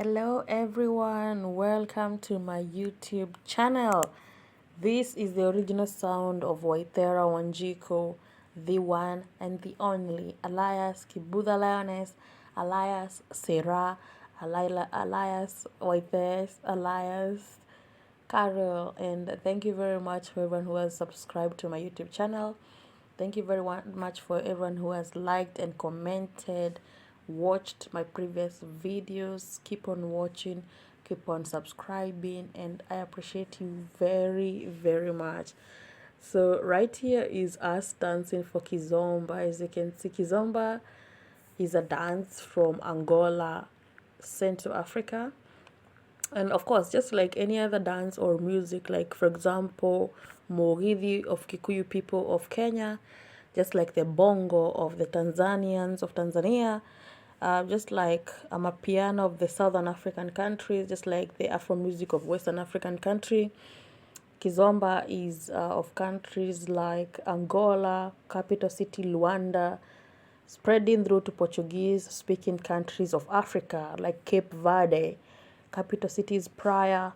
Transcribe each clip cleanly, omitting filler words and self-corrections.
Hello everyone, welcome to my YouTube channel. This is the original sound of Waithera Wanjiko, the one and the only, alias Kibudha Lioness, alias Sarah, alias Waithes, alias Carol. And thank you very much for everyone who has subscribed to my YouTube channel. Thank you very much for everyone who has liked and commented, watched my previous videos. Keep on watching, keep on subscribing, and I appreciate you very, very much. So right here is us dancing for Kizomba. As you can see, Kizomba is a dance from Angola, Central Africa. And of course, just like any other dance or music, like for example, Moridi of Kikuyu people of Kenya, just like the bongo of the Tanzanians of Tanzania, just like Amapiano of the Southern African countries, just like the Afro music of Western African country. Kizomba is of countries like Angola, capital city Luanda, spreading through to Portuguese-speaking countries of Africa like Cape Verde, capital city is Praia,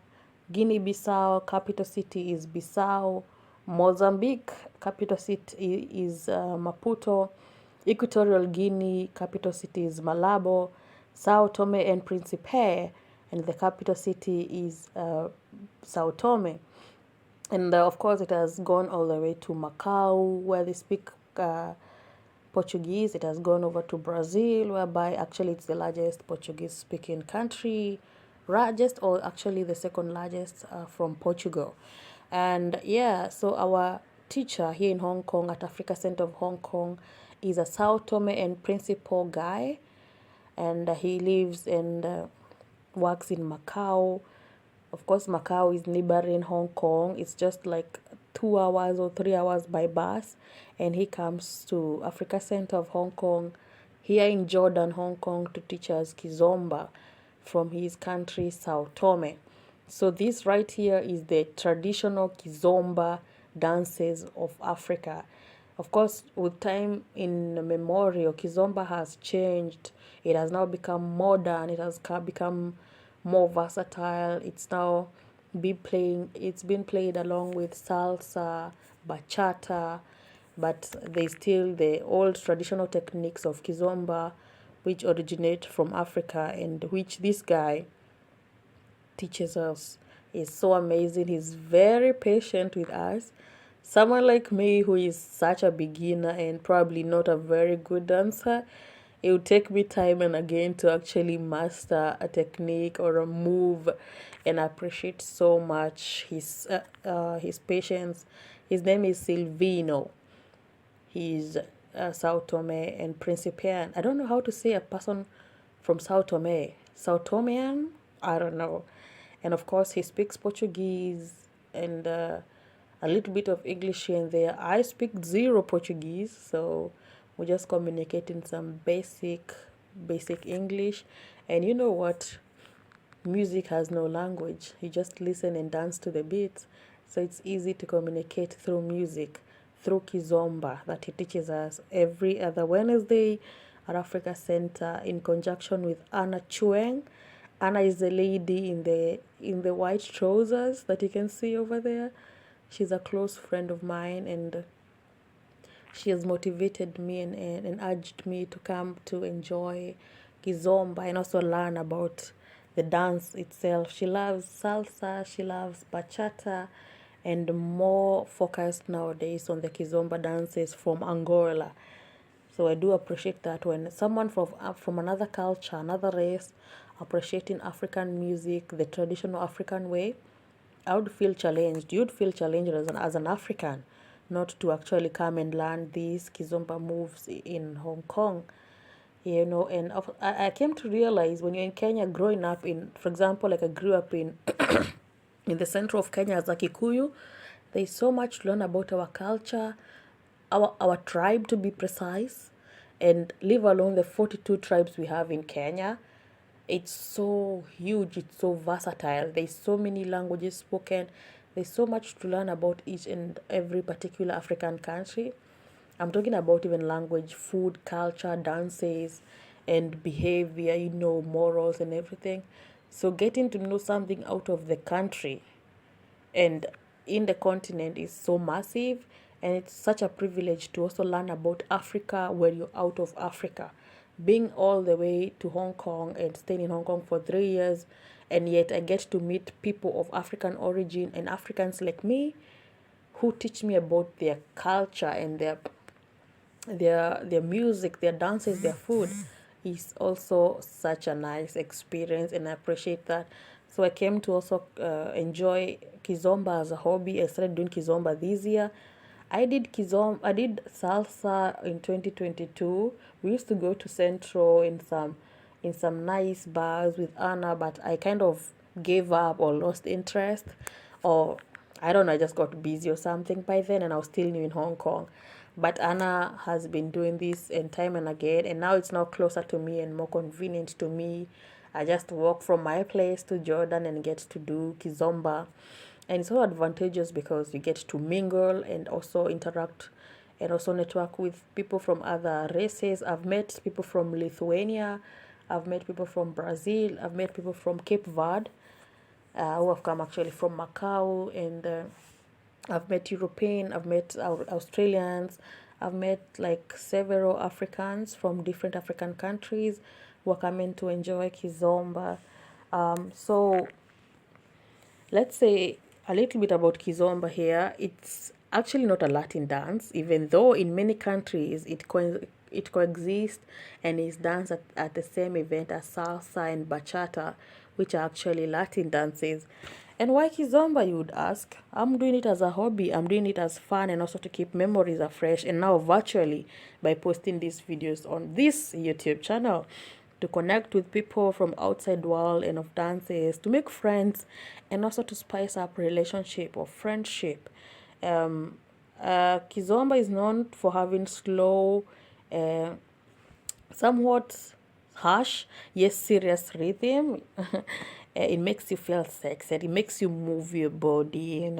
Guinea-Bissau, capital city is Bissau, Mozambique, capital city is Maputo, Equatorial Guinea, capital city is Malabo, Sao Tome and Principe, and the capital city is Sao Tome. And of course, it has gone all the way to Macau, where they speak Portuguese. It has gone over to Brazil, whereby actually it's the largest Portuguese speaking country, largest or actually the second largest from Portugal. And yeah, so our teacher here in Hong Kong at Africa Center of Hong Kong is a Sao Tome and Principe guy, and he lives and works in Macau. Of course, Macau is neighboring Hong Kong. It's just like 2 hours or 3 hours by bus. And he comes to Africa Center of Hong Kong here in Jordan, Hong Kong, to teach us Kizomba from his country, Sao Tome. So this right here is the traditional Kizomba dances of Africa. Of course, with time in memorial, Kizomba has changed. It has now become modern. It has become more versatile. It's now it's been played along with salsa, bachata, but there's still the old traditional techniques of Kizomba, which originate from Africa and which this guy teaches us. Is so amazing. He's very patient with us. Someone like me who is such a beginner and probably not a very good dancer, it will take me time and again to actually master a technique or a move, and I appreciate so much his patience. His name is Silvino. He's Sao Tome and Principian. I don't know how to say a person from Sao Tome. Sao Tomean? I don't know. And of course, he speaks Portuguese and a little bit of English here and there. I speak zero Portuguese, so we just communicate in some basic English. And you know what? Music has no language. You just listen and dance to the beats. So it's easy to communicate through music, through Kizomba that he teaches us every other Wednesday at Africa Center in conjunction with Anna Chueng. Anna is the lady in the white trousers that you can see over there. She's a close friend of mine, and she has motivated me and urged me to come to enjoy Kizomba and also learn about the dance itself. She loves salsa, she loves bachata, and more focused nowadays on the Kizomba dances from Angola. So I do appreciate that when someone from another culture, another race, appreciating African music, the traditional African way, I would feel challenged. You'd feel challenged as an African, not to actually come and learn these Kizomba moves in Hong Kong. And I came to realize when you're in Kenya, growing up in, for example, like I grew up in in the center of Kenya as a Kikuyu, there's so much to learn about our culture, our tribe to be precise, and leave alone the 42 tribes we have in Kenya. It's so huge, it's so versatile. There's so many languages spoken. There's so much to learn about each and every particular African country. I'm talking about even language, food, culture, dances, and behavior, morals and everything. So getting to know something out of the country and in the continent is so massive, and it's such a privilege to also learn about Africa when you're out of Africa. Being all the way to Hong Kong and staying in Hong Kong for 3 years, and yet I get to meet people of African origin and Africans like me who teach me about their culture and their music, their dances, their food is also such a nice experience, and I appreciate that. So I came to also enjoy Kizomba as a hobby. I started doing Kizomba this year. I did salsa in 2022. We used to go to Central in some nice bars with Anna, but I kind of gave up or lost interest, or I don't know, I just got busy or something by then, and I was still new in Hong Kong. But Anna has been doing this and time and again, and now it's now closer to me and more convenient to me. I just walk from my place to Jordan and get to do Kizomba. And it's so advantageous because you get to mingle and also interact and also network with people from other races. I've met people from Lithuania, I've met people from Brazil, I've met people from Cape Verde, who have come actually from Macau, and I've met European, I've met Australians, I've met like several Africans from different African countries who are coming to enjoy Kizomba. So let's say a little bit about Kizomba here. It's actually not a Latin dance, even though in many countries it coexists and is danced at the same event as salsa and bachata, which are actually Latin dances. And why Kizomba, you would ask? I'm doing it as a hobby, I'm doing it as fun, and also to keep memories afresh, and now virtually by posting these videos on this YouTube channel to connect with people from outside world and of dances, to make friends, and also to spice up relationship or friendship. Um, Kizomba is known for having slow, uh, somewhat harsh, yes, serious rhythm. It makes you feel sexy. It makes you move your body.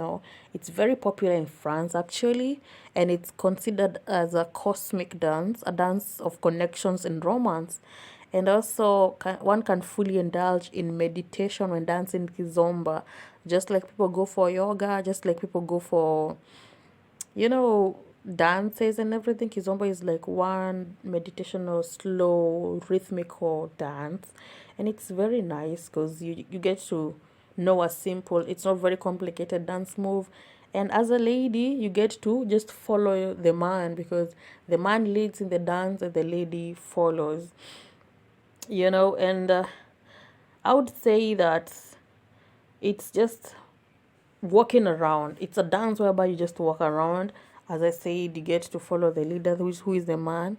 It's very popular in France, actually, and it's considered as a cosmic dance, a dance of connections and romance. And also, one can fully indulge in meditation when dancing Kizomba, just like people go for yoga, just like people go for you know, dances and everything. Kizomba is like one meditational, slow, rhythmical dance, and it's very nice because you get to know a simple, it's not very complicated dance move. And as a lady, you get to just follow the man because the man leads in the dance and the lady follows. And I would say that it's just walking around. It's a dance whereby you just walk around. As I said, you get to follow the leader, who is the man.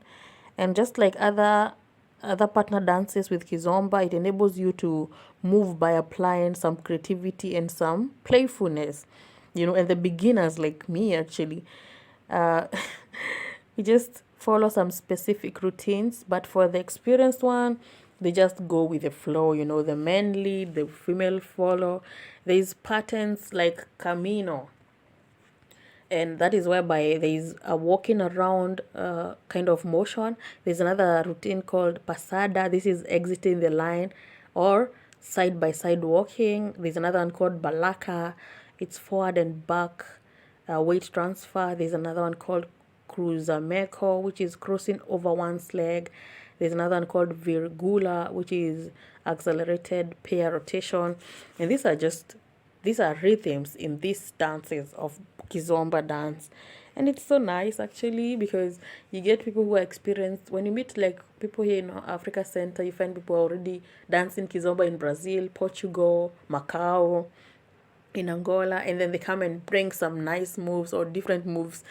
And just like other partner dances with Kizomba, it enables you to move by applying some creativity and some playfulness. And the beginners like me actually, uh, we just follow some specific routines, but for the experienced one, they just go with the flow. The men lead, the female follow. There's patterns like Camino, and that is whereby there is a walking around kind of motion. There's another routine called Pasada. This is exiting the line, or side by side walking. There's another one called Balaka. It's forward and back weight transfer. There's another one called Cruzameko, which is crossing over one's leg. There's another one called Virgula, which is accelerated pair rotation. And these are rhythms in these dances of Kizomba dance. And it's so nice actually because you get people who are experienced. When you meet like people here in Africa Center, you find people already dancing Kizomba in Brazil, Portugal, Macau, in Angola, and then they come and bring some nice moves or different moves.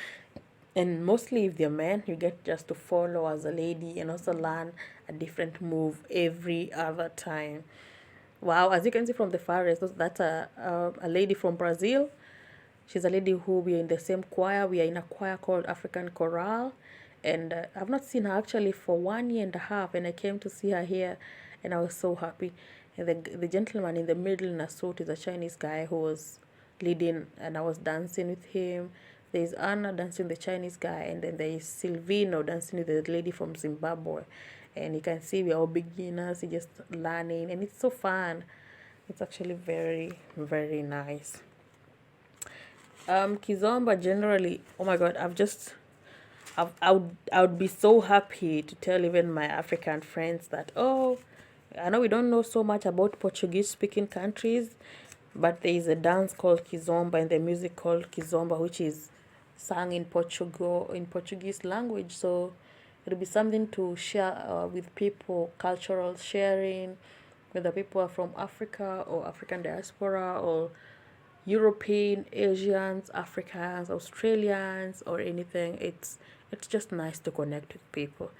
And mostly if they're men, you get just to follow as a lady and also learn a different move every other time. Wow, as you can see from the forest, that's a lady from Brazil. She's a lady who we are in the same choir. We are in a choir called African Chorale. And I've not seen her actually for 1 year and a half. And I came to see her here and I was so happy. And the gentleman in the middle in a suit is a Chinese guy who was leading, and I was dancing with him. There's Anna dancing with the Chinese guy, and then there is Silvino dancing with the lady from Zimbabwe. and you can see we're all beginners, we're just learning, and it's so fun. It's actually very, very nice. Kizomba generally, oh my god, I would be so happy to tell even my African friends that, oh, I know we don't know so much about Portuguese speaking countries, but there is a dance called Kizomba and the music called Kizomba, which is sung in Portugal, in Portuguese language. So it'll be something to share with people, cultural sharing, whether people are from Africa or African diaspora or European, Asians, Africans, Australians, or anything. It's just nice to connect with people.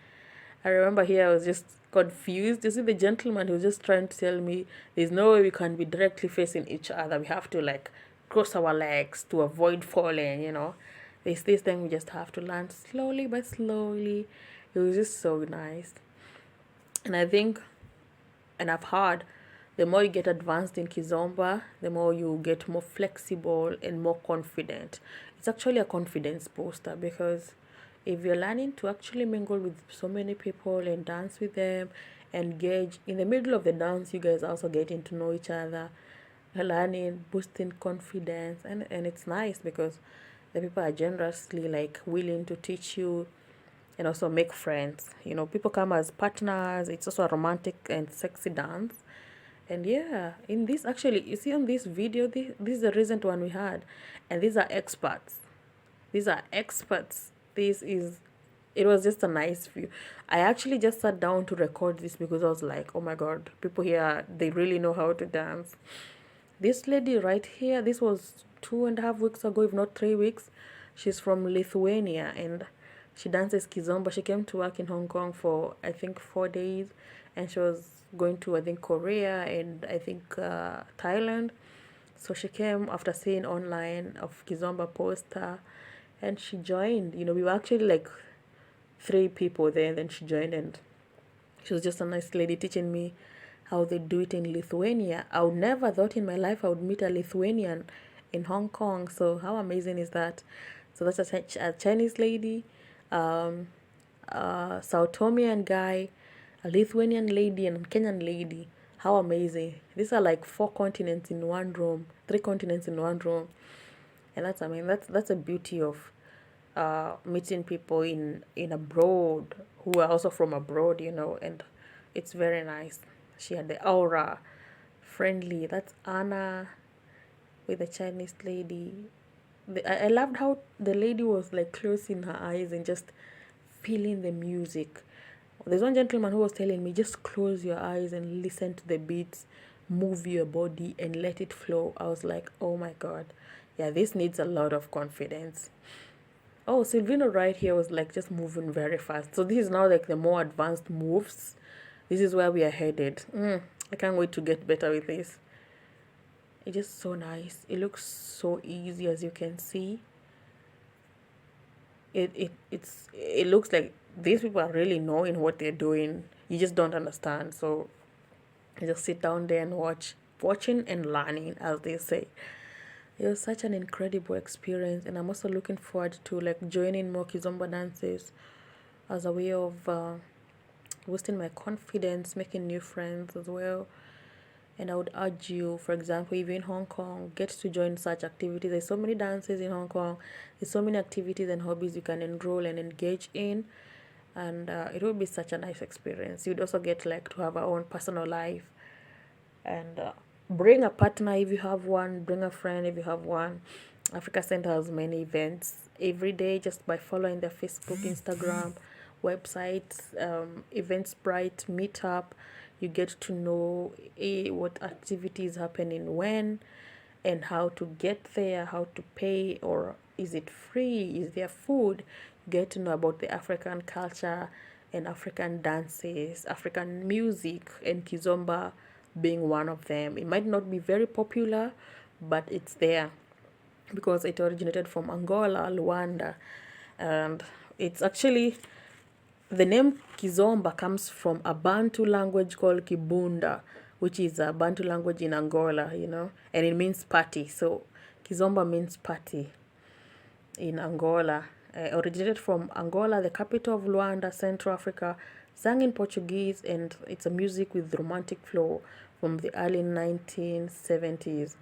I remember here I was just confused. You see, the gentleman who was just trying to tell me there's no way we can be directly facing each other. We have to like cross our legs to avoid falling, you know. There's this thing we just have to learn slowly but slowly. It was just so nice. And I think, and I've heard, the more you get advanced in Kizomba, the more you get more flexible and more confident. It's actually a confidence booster because if you're learning to actually mingle with so many people and dance with them, engage in the middle of the dance, you guys also getting to know each other, learning, boosting confidence, and it's nice because the people are generously like willing to teach you and also make friends. You know, people come as partners. It's also a romantic and sexy dance. And yeah, in this actually, you see on this video, this is the recent one we had, and these are experts. These are experts. It was just a nice view. I actually just sat down to record this because I was like, oh my god, people here, they really know how to dance. This lady right here, this was 2.5 weeks ago, if not 3 weeks. She's from Lithuania and she dances Kizomba. She came to work in Hong Kong for I think 4 days, and she was going to I think Korea and I think Thailand. So she came after seeing online of Kizomba poster, and she joined. You know, we were actually like 3 people there, and then she joined, and she was just a nice lady teaching me how they do it in Lithuania. I would never thought in my life I would meet a Lithuanian in Hong Kong. So how amazing is that? So that's a Chinese lady, um, a South Tomian guy, a Lithuanian lady, and a Kenyan lady. How amazing! These are like 4 continents in one room, 3 continents in one room, and that's, I mean, that's a beauty of meeting people in abroad who are also from abroad, you know, and it's very nice. She had the aura, friendly. That's Anna with the Chinese lady. I loved how the lady was like closing her eyes and just feeling the music. There's one gentleman who was telling me, just close your eyes and listen to the beats, move your body and let it flow. I was like, oh my god, yeah, this needs a lot of confidence. Oh, Silvino right here was like just moving very fast. So this is now like the more advanced moves. This is where we are headed. I can't wait to get better with this. It's just so nice. It looks so easy, as you can see. It looks like these people are really knowing what they're doing. You just don't understand. So you just sit down there and watching and learning, as they say. It was such an incredible experience, and I'm also looking forward to like joining more Kizomba dances as a way of boosting my confidence, making new friends as well. And I would urge you, for example, if you're in Hong Kong, get to join such activities. There's so many dances in Hong Kong. There's so many activities and hobbies you can enroll and engage in, and it will be such a nice experience. You'd also get like to have our own personal life, and bring a partner if you have one. Bring a friend if you have one. Africa Center has many events every day just by following their Facebook, Instagram, websites, Eventbrite, Meetup. You get to know what activities happening when and how to get there, how to pay, or is it free? Is there food? Get to know about the African culture and African dances, African music, and Kizomba being one of them. It might not be very popular, but it's there because it originated from Angola, Luanda, and it's actually, the name Kizomba comes from a Bantu language called Kibunda, which is a Bantu language in Angola, you know, and it means party. So Kizomba means party in Angola. Originated from Angola, the capital of Luanda, Central Africa, Sung in Portuguese, and it's a music with romantic flow from the early 1970s,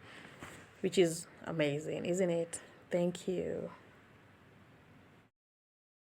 which is amazing, isn't it? Thank you.